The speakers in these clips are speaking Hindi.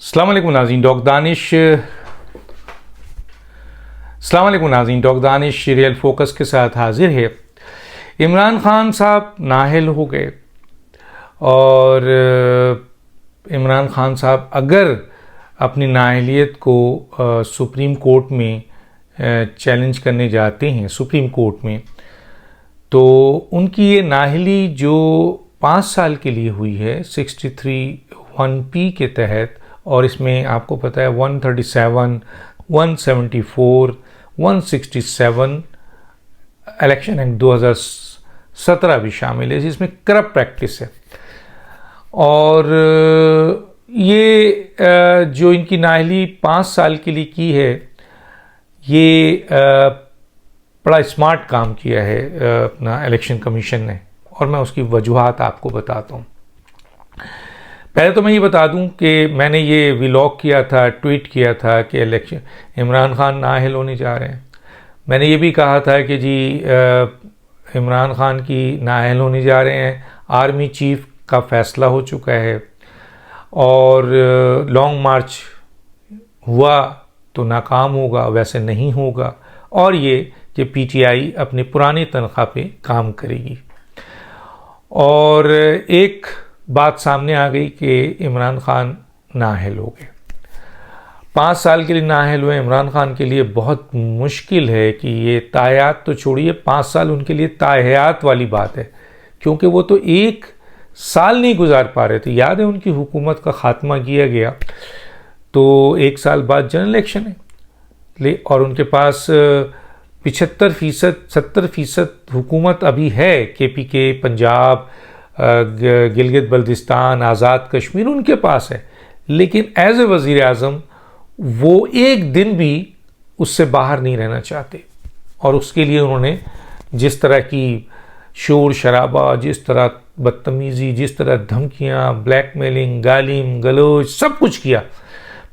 अस्सलाम वालेकुम नाज़रीन, डॉग दानिश रियल फोकस के साथ हाजिर है। इमरान खान साहब नाअहल हो गए और इमरान खान साहब अगर अपनी नाअहलियत को सुप्रीम कोर्ट में चैलेंज करने जाते हैं सुप्रीम कोर्ट में, तो उनकी ये नाअहली जो 5 साल के लिए हुई है 63(1)(p) के तहत, और इसमें आपको पता है 137, 174, 167 इलेक्शन एक्ट 2017 भी शामिल है, जिसमें करप्ट प्रैक्टिस है। और ये जो इनकी नाअहली 5 साल के लिए की है, ये बड़ा स्मार्ट काम किया है अपना इलेक्शन कमीशन ने, और मैं उसकी वजूहात आपको बताता हूँ। पहले तो मैं ये बता दूं कि मैंने ये व्लॉग किया था, ट्वीट किया था कि इलेक्शन इमरान खान नाअहल होने जा रहे हैं। मैंने ये भी कहा था कि जी इमरान खान की नाअहल होने जा रहे हैं, आर्मी चीफ का फैसला हो चुका है, और लॉन्ग मार्च हुआ तो नाकाम होगा, वैसे नहीं होगा, और ये कि पीटीआई अपनी पुरानी तनख्वाह पे काम करेगी। और एक बात सामने आ गई कि इमरान खान नाअहल हो गए। 5 साल के लिए नाअहल हुए। इमरान खान के लिए बहुत मुश्किल है कि ये तायात तो छोड़िए, 5 साल उनके लिए ताहयात वाली बात है, क्योंकि वो तो 1 साल नहीं गुजार पा रहे थे। याद है उनकी हुकूमत का ख़ात्मा किया गया तो 1 साल बाद जनरल इलेक्शन है, और उनके पास 75%, 70% हुकूमत अभी है। KPK, पंजाब, गिलगित बल्तिस्तान, आज़ाद कश्मीर उनके पास है, लेकिन एज ए वज़ीर आज़म वो एक दिन भी उससे बाहर नहीं रहना चाहते। और उसके लिए उन्होंने जिस तरह की शोर शराबा, जिस तरह बदतमीज़ी, जिस तरह धमकियाँ, ब्लैकमेलिंग, गालिम गलोच, सब कुछ किया,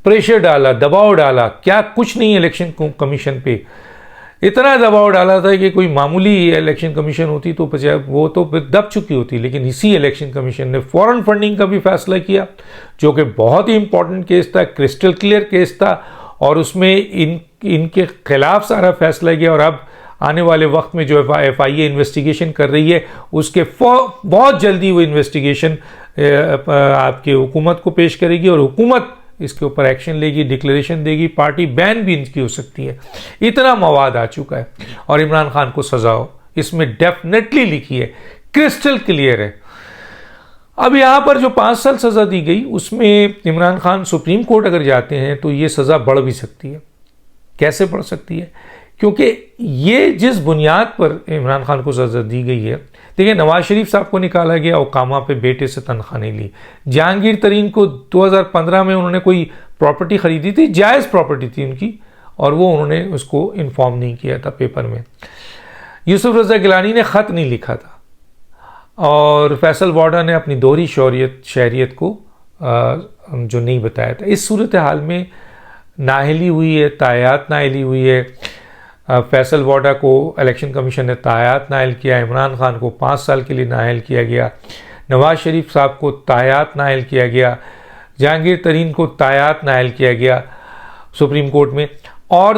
प्रेशर डाला, दबाव डाला, क्या कुछ नहीं। इलेक्शन कमीशन पे इतना दबाव डाला था कि कोई मामूली इलेक्शन कमीशन होती तो वो तो दब चुकी होती, लेकिन इसी इलेक्शन कमीशन ने फॉरेन फंडिंग का भी फैसला किया, जो कि बहुत ही इंपॉर्टेंट केस था, क्रिस्टल क्लियर केस था, और उसमें इनके खिलाफ सारा फैसला किया। और अब आने वाले वक्त में जो FIA इन्वेस्टिगेशन कर रही है, उसके बहुत जल्दी वो इन्वेस्टिगेशन आपके हुकूमत को पेश करेगी, और हुकूमत इसके ऊपर एक्शन लेगी, डिक्लेरेशन देगी, पार्टी बैन भी इनकी हो सकती है। इतना मवाद आ चुका है, और इमरान खान को सजा हो इसमें डेफिनेटली लिखी है, क्रिस्टल क्लियर है। अब यहाँ पर जो 5 साल सज़ा दी गई, उसमें इमरान खान सुप्रीम कोर्ट अगर जाते हैं तो ये सज़ा बढ़ भी सकती है। कैसे बढ़ सकती है? क्योंकि ये जिस बुनियाद पर इमरान खान को सज़ा दी गई है, देखिए नवाज शरीफ साहब को निकाला गया, ओकामा पे बेटे से तनख्वाह नहीं ली। जहांगीर तरीन को 2015 में उन्होंने कोई प्रॉपर्टी ख़रीदी थी, जायज़ प्रॉपर्टी थी उनकी, और वो उन्होंने उसको इन्फॉर्म नहीं किया था पेपर में। यूसुफ रज़ा गिलानी ने ख़त नहीं लिखा था, और फैसल वाडा ने अपनी दोहरी शहरियत को जो नहीं बताया था। इस सूरत हाल में नाअहली हुई है, तायात नाअहली हुई है। फैसल वाडा को इलेक्शन कमीशन ने तायात नाअहल किया, इमरान खान को 5 साल के लिए नाअहल किया गया, नवाज शरीफ साहब को तायात नाअहल किया गया, जहांगीर तरीन को तायात नाअहल किया गया सुप्रीम कोर्ट में। और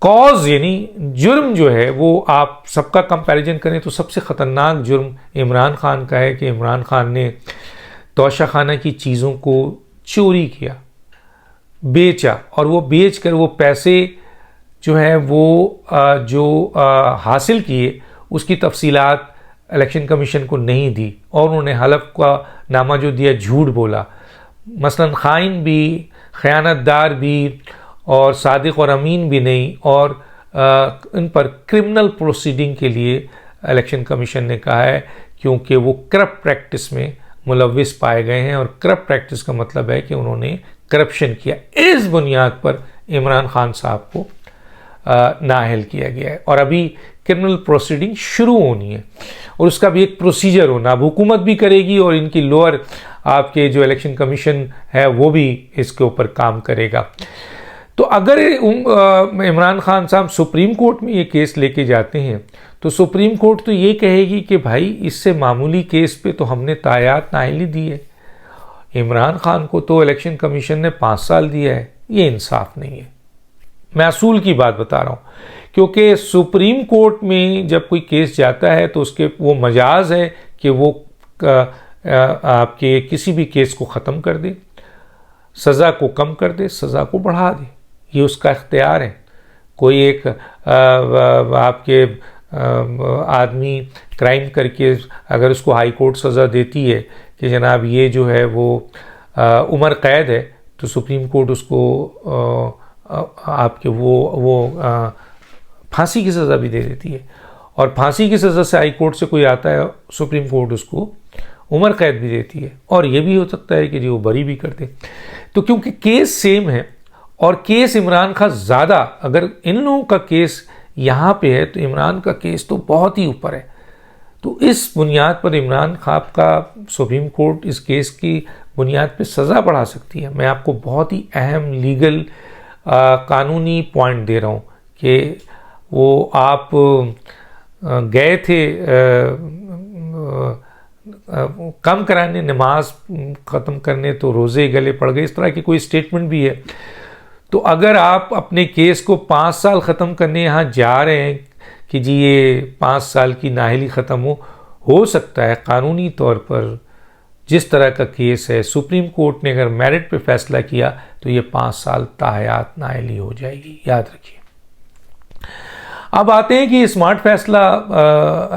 कॉज यानी जुर्म जो है वो आप सबका कंपैरिजन करें तो सबसे ख़तरनाक जुर्म इमरान खान का है कि इमरान खान ने तोशाखाना की चीज़ों को चोरी किया, बेचा, और वो बेच कर वो पैसे जो है वो हासिल किए, उसकी तफसीलात इलेक्शन कमीशन को नहीं दी, और उन्होंने हलफ का नामा जो दिया झूठ बोला। मसलन खाइन भी, ख़यानतदार भी, और सादिक और अमीन भी नहीं, और इन पर क्रिमिनल प्रोसीडिंग के लिए इलेक्शन कमीशन ने कहा है, क्योंकि वो करप्ट प्रैक्टिस में मुलव्विस पाए गए हैं, और करप्ट प्रैक्टिस का मतलब है कि उन्होंने करप्शन किया। इस बुनियाद पर इमरान खान साहब को नाअहल किया गया है, और अभी क्रिमिनल प्रोसीडिंग शुरू होनी है, और उसका भी एक प्रोसीजर होना। अब हुकूमत भी करेगी, और इनकी लोअर आपके जो इलेक्शन कमीशन है वो भी इसके ऊपर काम करेगा। तो अगर इमरान खान साहब सुप्रीम कोर्ट में ये केस लेके जाते हैं, तो सुप्रीम कोर्ट तो ये कहेगी कि भाई इससे मामूली केस पे तो हमने तायात नाअहली दी है, इमरान खान को तो इलेक्शन कमीशन ने 5 साल दिया है, ये इंसाफ नहीं है। मैं असूल की बात बता रहा हूँ, क्योंकि सुप्रीम कोर्ट में जब कोई केस जाता है तो उसके वो मजाज है कि वो आपके किसी भी केस को ख़त्म कर दे, सज़ा को कम कर दे, सज़ा को बढ़ा दे, ये उसका इख्तियार है। कोई एक आपके आदमी क्राइम करके अगर उसको हाई कोर्ट सज़ा देती है कि जनाब ये जो है वो उम्र कैद है, तो सुप्रीम कोर्ट उसको आपके वो फांसी की सज़ा भी दे देती है। और फांसी की सज़ा से हाई कोर्ट से कोई आता है, सुप्रीम कोर्ट उसको उम्र कैद भी देती है। और ये भी हो सकता है कि जो बरी भी कर दे। तो क्योंकि केस सेम है और केस इमरान खान ज़्यादा, अगर इन लोगों का केस यहाँ पे है तो इमरान का केस तो बहुत ही ऊपर है। तो इस बुनियाद पर इमरान खान का सुप्रीम कोर्ट इस केस की बुनियाद पे सज़ा बढ़ा सकती है। मैं आपको बहुत ही अहम लीगल कानूनी पॉइंट दे रहा हूँ कि वो आप गए थे कम कराने, नमाज ख़त्म करने, तो रोज़े गले पड़ गए, इस तरह की कोई स्टेटमेंट भी है। तो अगर आप अपने केस को 5 साल ख़त्म करने यहाँ जा रहे हैं कि जी ये 5 साल की नाअहली ख़त्म हो सकता है कानूनी तौर पर, जिस तरह का केस है, सुप्रीम कोर्ट ने अगर मेरिट पे फैसला किया तो ये 5 साल ताहयात नाअहली हो जाएगी, याद रखिए। अब आते हैं कि स्मार्ट फैसला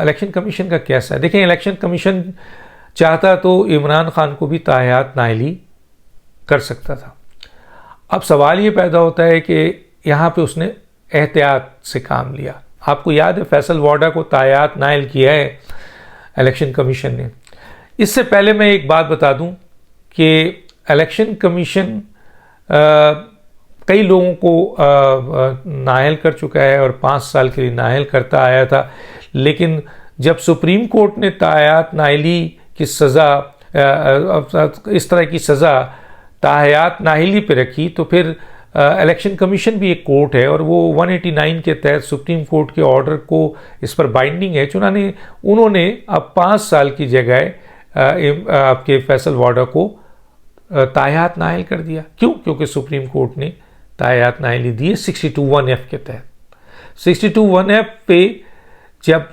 इलेक्शन कमीशन का कैसा है। देखें, इलेक्शन कमीशन चाहता तो इमरान खान को भी ताहयात नाअहली कर सकता था। अब सवाल ये पैदा होता है कि यहाँ पे उसने एहतियात से काम लिया। आपको याद है फैसल वाडा को ताहयात नाअहल किया है इलेक्शन कमीशन ने। इससे पहले मैं एक बात बता दूं कि इलेक्शन कमीशन कई लोगों को नाअहल कर चुका है और 5 साल के लिए नाअहल करता आया था, लेकिन जब सुप्रीम कोर्ट ने ताहयात नाअहली की सज़ा, इस तरह की सज़ा ताहयात नाअहली पे रखी, तो फिर इलेक्शन कमीशन भी एक कोर्ट है और वो 189 के तहत सुप्रीम कोर्ट के ऑर्डर को इस पर बाइंडिंग है। चुनाने उन्होंने अब 5 साल की जगह आपके फैसल वाडा को ताहयात नाअहल कर दिया। क्यों? क्योंकि सुप्रीम कोर्ट ने ताहयात नाअहली दी है 62(1)(f) के तहत। 62(1)(f) पे जब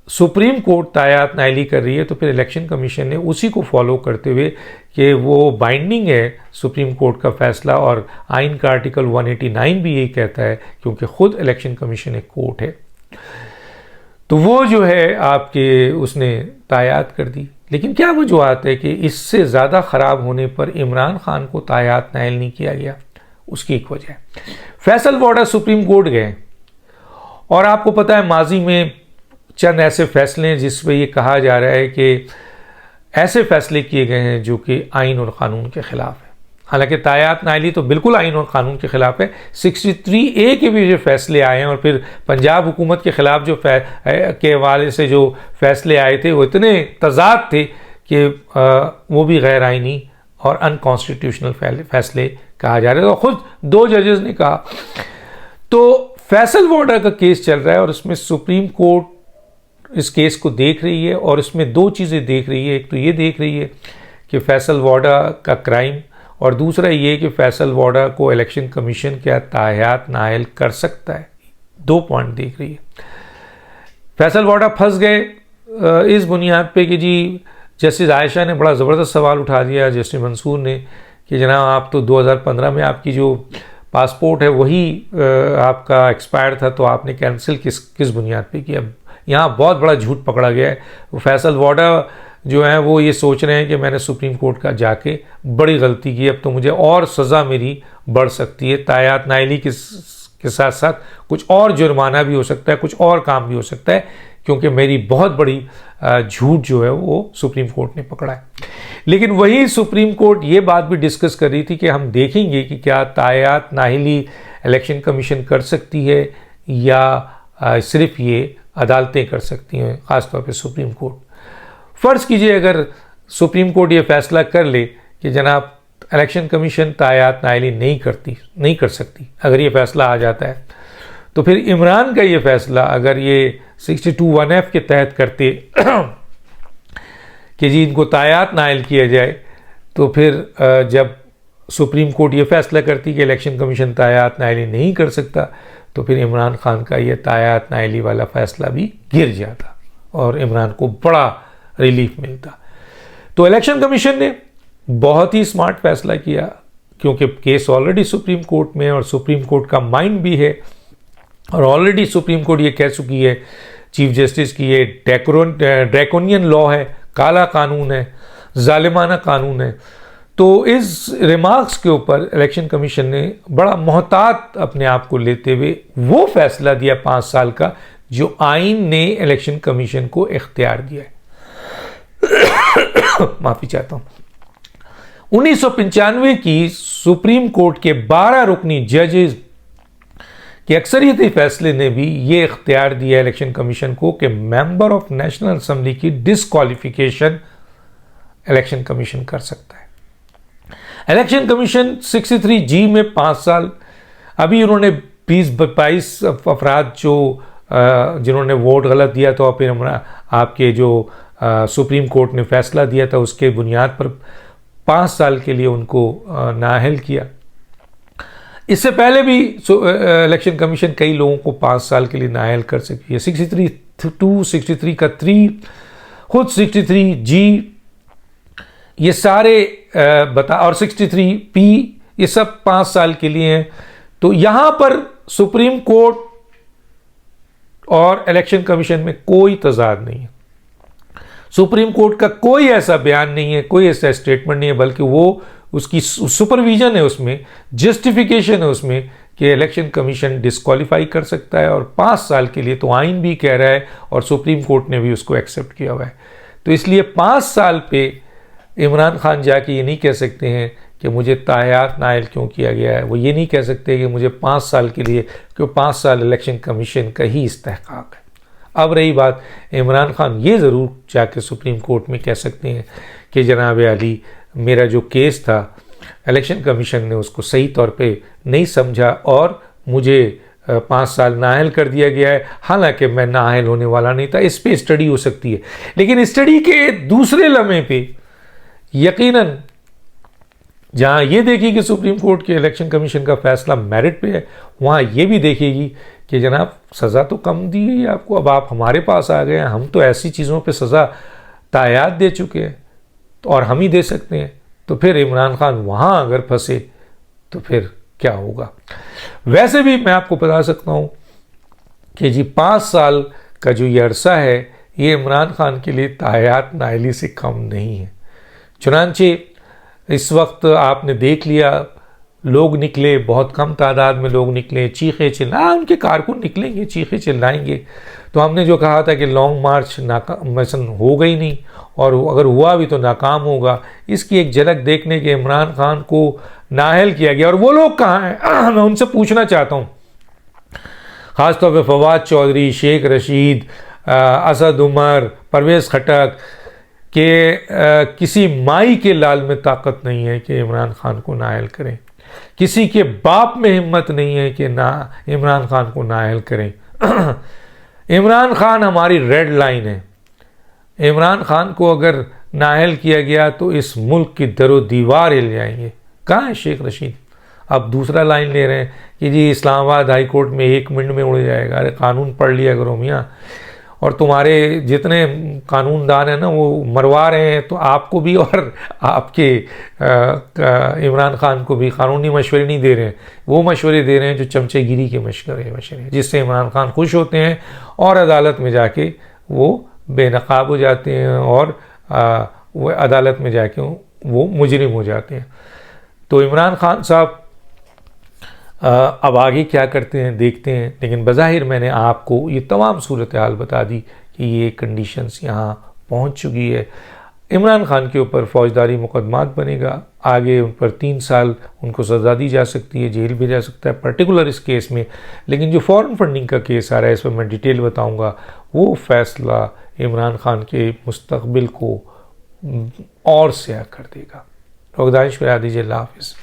सुप्रीम कोर्ट ताहयात नाअहली कर रही है तो फिर इलेक्शन कमीशन ने उसी को फॉलो करते हुए कि वो बाइंडिंग है सुप्रीम कोर्ट का फैसला, और आइन का आर्टिकल 189 भी यही कहता है, क्योंकि खुद इलेक्शन कमीशन एक कोर्ट है, तो वो जो है आपके उसने ताहयात कर दी। लेकिन क्या वजूहत है कि इससे ज़्यादा ख़राब होने पर इमरान खान को ताहयात नाअहल नहीं किया गया? उसकी एक वजह है, फैसल वाडा सुप्रीम कोर्ट गए और आपको पता है माजी में चंद ऐसे फैसले हैं जिस पर ये कहा जा रहा है कि ऐसे फैसले किए गए हैं जो कि आइन और क़ानून के ख़िलाफ़ है। हालांकि ताहयात नाअहली तो बिल्कुल आइन और क़ानून के ख़िलाफ़ है। 63A के भी जो फैसले आए हैं और फिर पंजाब हुकूमत के ख़िलाफ़ जो के हवाले से जो फैसले आए थे वो इतने तज़ाद थे कि वो भी गैर आइनी और अनकॉन्स्टिट्यूशनल फैसले कहा जा रहा है। तो खुद 2 जजेस ने कहा। तो फैसल वाडा का केस चल रहा है और उसमें सुप्रीम कोर्ट इस केस को देख रही है और इसमें 2 चीज़ें देख रही है। एक तो ये देख रही है कि फैसल वाडा का क्राइम, और दूसरा ये कि फैसल वाडा को इलेक्शन कमीशन क्या ताहयात नाअहल कर सकता है। 2 पॉइंट देख रही है। फैसल वाडा फंस गए इस बुनियाद पे कि जी जस्टिस आयशा ने बड़ा ज़बरदस्त सवाल उठा दिया, जस्टिस मंसूर ने, कि जनाब आप तो 2015 में आपकी जो पासपोर्ट है वही आपका एक्सपायर था, तो आपने कैंसिल किस बुनियाद पे किया। यहाँ बहुत बड़ा झूठ पकड़ा गया है। वो फैसल वाडा जो है वो ये सोच रहे हैं कि मैंने सुप्रीम कोर्ट का जाके बड़ी गलती की, अब तो मुझे और सज़ा मेरी बढ़ सकती है। ताहयात नाअहली के साथ साथ कुछ और जुर्माना भी हो सकता है, कुछ और काम भी हो सकता है, क्योंकि मेरी बहुत बड़ी झूठ जो है वो सुप्रीम कोर्ट ने पकड़ा है। लेकिन वही सुप्रीम कोर्ट ये बात भी डिस्कस कर रही थी कि हम देखेंगे कि क्या ताहयात नाअहली इलेक्शन कमीशन कर सकती है या सिर्फ ये अदालतें कर सकती हैं, ख़ासतौर पे सुप्रीम कोर्ट। फ़र्ज़ कीजिए अगर सुप्रीम कोर्ट ये फैसला कर ले कि जनाब इलेक्शन कमीशन ताहयात नाअहली नहीं कर सकती, अगर ये फैसला आ जाता है, तो फिर इमरान का ये फैसला अगर ये 62(1)(f) के तहत करते कि जी इनको ताहयात नाअहल किया जाए, तो फिर जब सुप्रीम कोर्ट ये फैसला करती कि इलेक्शन कमीशन तायात नाअहली नहीं कर सकता, तो फिर इमरान खान का ये तायात नाअहली वाला फैसला भी गिर जाता और इमरान को बड़ा रिलीफ मिलता। तो इलेक्शन कमीशन ने बहुत ही स्मार्ट फैसला किया, क्योंकि केस ऑलरेडी सुप्रीम कोर्ट में और सुप्रीम कोर्ट का माइंड भी है, और ऑलरेडी सुप्रीम कोर्ट ये कह चुकी है चीफ जस्टिस की ये ड्रैकोनियन लॉ है, काला कानून है, जालिमाना कानून है। तो इस रिमार्क्स के ऊपर इलेक्शन कमीशन ने बड़ा मोहतात अपने आप को लेते हुए वो फैसला दिया 5 साल का, जो आइन ने इलेक्शन कमीशन को इख्तियार दिया है। माफी चाहता हूं। 1995 की सुप्रीम कोर्ट के 12 रुकनी जजेस कि अक्सरियती फैसले ने भी ये इख्तियार दिया इलेक्शन कमीशन को कि मेंबर ऑफ नेशनल असेंबली की डिस्क्वालिफिकेशन इलेक्शन कमीशन कर सकता है। इलेक्शन कमीशन 63G में 5 साल, अभी उन्होंने 20-22 अफराद जो जिन्होंने वोट गलत दिया, तो फिर आपके जो सुप्रीम कोर्ट ने फैसला दिया था उसके बुनियाद पर 5 साल के लिए उनको नाअहल किया। इससे पहले भी इलेक्शन कमीशन कई लोगों को 5 साल के लिए नाअहल कर सकती है। 63(2), 63 का 3, खुद 63G, ये सारे और 63P, ये सब 5 साल के लिए हैं। तो यहां पर सुप्रीम कोर्ट और इलेक्शन कमीशन में कोई तजाद नहीं है। सुप्रीम कोर्ट का कोई ऐसा बयान नहीं है, कोई ऐसा स्टेटमेंट नहीं है, बल्कि वो उसकी सुपरविजन है, उसमें जस्टिफिकेशन है उसमें कि इलेक्शन कमीशन डिस्क्वालीफाई कर सकता है, और 5 साल के लिए तो आइन भी कह रहा है और सुप्रीम कोर्ट ने भी उसको एक्सेप्ट किया हुआ है। तो इसलिए 5 साल पे इमरान खान जाके ये नहीं कह सकते हैं कि मुझे तायात नाअहल क्यों किया गया है। वो ये नहीं कह सकते कि मुझे 5 साल के लिए, क्योंकि 5 साल इलेक्शन कमीशन का ही इस्तेहकाक है। अब रही बात, इमरान खान ये ज़रूर जाके सुप्रीम कोर्ट में कह सकते हैं कि जनाब अली, मेरा जो केस था इलेक्शन कमीशन ने उसको सही तौर पे नहीं समझा और मुझे 5 साल नाअहल कर दिया गया है, हालांकि मैं नाअहल होने वाला नहीं था। इस पे स्टडी हो सकती है, लेकिन स्टडी के दूसरे लम्हे पे यकीनन जहां ये देखेगी सुप्रीम कोर्ट के इलेक्शन कमीशन का फैसला मेरिट पे है, वहां ये भी देखेगी कि जनाब सज़ा तो कम दी गई आपको, अब आप हमारे पास आ गए हैं, हम तो ऐसी चीज़ों पे सज़ा तायात दे चुके हैं और हम ही दे सकते हैं। तो फिर इमरान खान वहां अगर फंसे तो फिर क्या होगा। वैसे भी मैं आपको बता सकता हूं कि जी 5 साल का जो ये अरसा है, ये इमरान खान के लिए तायात नाअहली से कम नहीं है। चुनांचे इस वक्त आपने देख लिया, लोग निकले, बहुत कम तादाद में लोग निकले, चीखे चिल्ला, उनके कारकुन निकलेंगे, चीखे चिल्लाएंगे। तो हमने जो कहा था कि लॉन्ग मार्च नाकाम हो गई नहीं, और अगर हुआ भी तो नाकाम होगा। इसकी एक झलक देखने के इमरान खान को नाअहल किया गया, और वो लोग कहाँ हैं मैं उनसे पूछना चाहता हूँ, ख़ासतौर पर फवाद चौधरी, शेख रशीद, असद उमर, परवेज़ खटक, कि किसी माई के लाल में ताकत नहीं है कि इमरान खान को नाअहल करें, किसी के बाप में हिम्मत नहीं है कि ना इमरान खान को नाअहल करें। इमरान खान हमारी रेड लाइन है। इमरान खान को अगर नाअहल किया गया तो इस मुल्क की दरो दीवार हिल जाएंगे। कहाँ है शेख रशीद? अब दूसरा लाइन ले रहे हैं कि जी इस्लामाबाद हाई कोर्ट में 1 मिनट में उड़ जाएगा। अरे कानून पढ़ लिया करो मियाँ, और तुम्हारे जितने कानूनदान हैं ना वो मरवा रहे हैं, तो आपको भी और आपके इमरान खान को भी कानूनी मशवरे नहीं दे रहे हैं, वो मशवरे दे रहे हैं जो चमचेगिरी के मशवरे, जिससे इमरान खान खुश होते हैं और अदालत में जाके वो बेनकाब हो जाते हैं, और वो अदालत में जाके वो मुजरिम हो जाते हैं। तो इमरान खान साहब अब आगे क्या करते हैं देखते हैं, लेकिन बज़ाहिर मैंने आपको ये तमाम सूरत हाल बता दी कि ये कंडीशंस यहाँ पहुँच चुकी है। इमरान खान के ऊपर फौजदारी मुकदमात बनेगा, आगे उन पर 3 साल उनको सज़ा दी जा सकती है, जेल भेजा जा सकता है पर्टिकुलर इस केस में। लेकिन जो फॉरेन फंडिंग का केस आ रहा है, इस पर मैं डिटेल बताऊँगा, वो फ़ैसला इमरान खान के मुस्तक़बिल को और स्याह कर देगा। रोगदानिश करा दीजिए। अल्लाह हाफ़िज़।